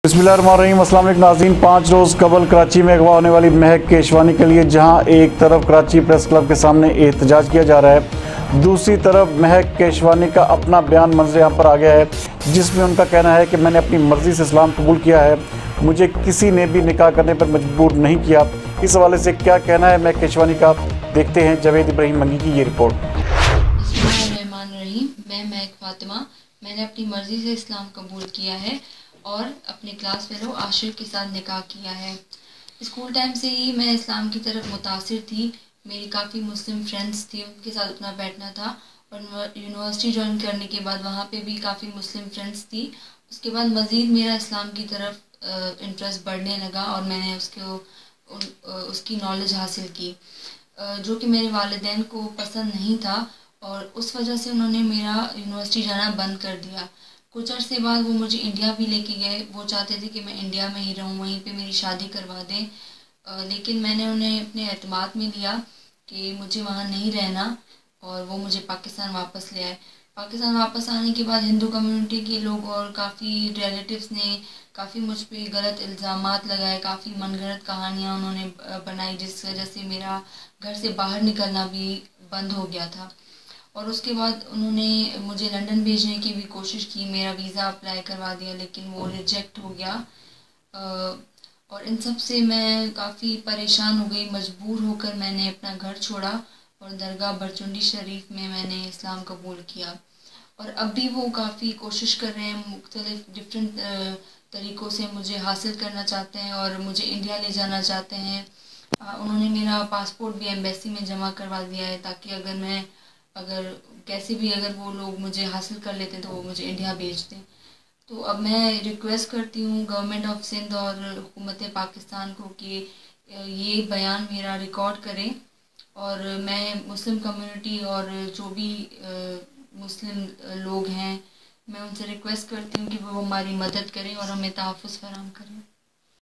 بسم اللہ الرحمن الرحیم۔ السلام علیکم ناظرین۔ 5 روز قبل کراچی میں اغوا ہونے والی مہک کیشوانی کے لیے جہاں ایک طرف کراچی پریس کلب کے سامنے احتجاج کیا جا رہا ہے، دوسری طرف مہک کیشوانی کا اپنا بیان منظر عام پر آ گیا ہے، جس میں ان کا کہنا ہے کہ میں نے اپنی مرضی سے اسلام قبول کیا ہے، مجھے کسی نے بھی نکاح کرنے پر مجبور نہیں کیا۔ اس حوالے سے کیا کہنا ہے مہک کیشوانی کا، دیکھتے ہیں جاوید ابراہیم منگی کی یہ رپورٹ۔ بسم اللہ الرحمن الرحیم۔ میں مہک فاطمہ، میں نے اپنی مرضی سے اسلام قبول کیا ہے اور اپنے کلاس فیلو عاشر کے ساتھ نکاح کیا ہے۔ اسکول ٹائم سے ہی میں اسلام کی طرف متاثر تھی، میری کافی مسلم فرینڈس تھی، ان کے ساتھ اپنا بیٹھنا تھا، اور یونیورسٹی جوائن کرنے کے بعد وہاں پہ بھی کافی مسلم فرینڈس تھی۔ اس کے بعد مزید میرا اسلام کی طرف انٹرسٹ بڑھنے لگا اور میں نے اس کی نالج حاصل کی، جو کہ میرے والدین کو پسند نہیں تھا، اور اس وجہ سے انہوں نے میرا یونیورسٹی جانا بند کر دیا۔ کچھ عرصے بعد وہ مجھے انڈیا بھی لے کے گئے، وہ چاہتے تھے کہ میں انڈیا میں ہی رہوں، وہیں پہ میری شادی کروا دیں، لیکن میں نے انہیں اپنے اعتماد میں لیا کہ مجھے وہاں نہیں رہنا، اور وہ مجھے پاکستان واپس لے آئے۔ پاکستان واپس آنے کے بعد ہندو کمیونٹی کے لوگ اور کافی ریلیٹیوز نے کافی مجھ پہ غلط الزامات لگائے، کافی من گھڑت کہانیاں انہوں نے بنائی، جس وجہ سے میرا گھر سے باہر نکلنا بھی بند ہو گیا تھا۔ اور اس کے بعد انہوں نے مجھے لنڈن بھیجنے کی بھی کوشش کی، میرا ویزا اپلائی کروا دیا، لیکن وہ ریجیکٹ ہو گیا، اور ان سب سے میں کافی پریشان ہو گئی۔ مجبور ہو کر میں نے اپنا گھر چھوڑا اور درگاہ برچنڈی شریف میں نے اسلام قبول کیا، اور اب بھی وہ کافی کوشش کر رہے ہیں، مختلف ڈفرینٹ طریقوں سے مجھے حاصل کرنا چاہتے ہیں اور مجھے انڈیا لے جانا چاہتے ہیں۔ انہوں نے میرا پاسپورٹ بھی ایمبیسی میں جمع کروا دیا ہے، تاکہ اگر وہ لوگ مجھے حاصل کر لیتے تو وہ مجھے انڈیا بھیج دیں۔ تو اب میں ریکویسٹ کرتی ہوں گورنمنٹ آف سندھ اور حکومت پاکستان کو کہ یہ بیان میرا ریکارڈ کریں، اور میں مسلم کمیونٹی اور جو بھی مسلم لوگ ہیں، میں ان سے ریکویسٹ کرتی ہوں کہ وہ ہماری مدد کریں اور ہمیں تحفظ فراہم کریں۔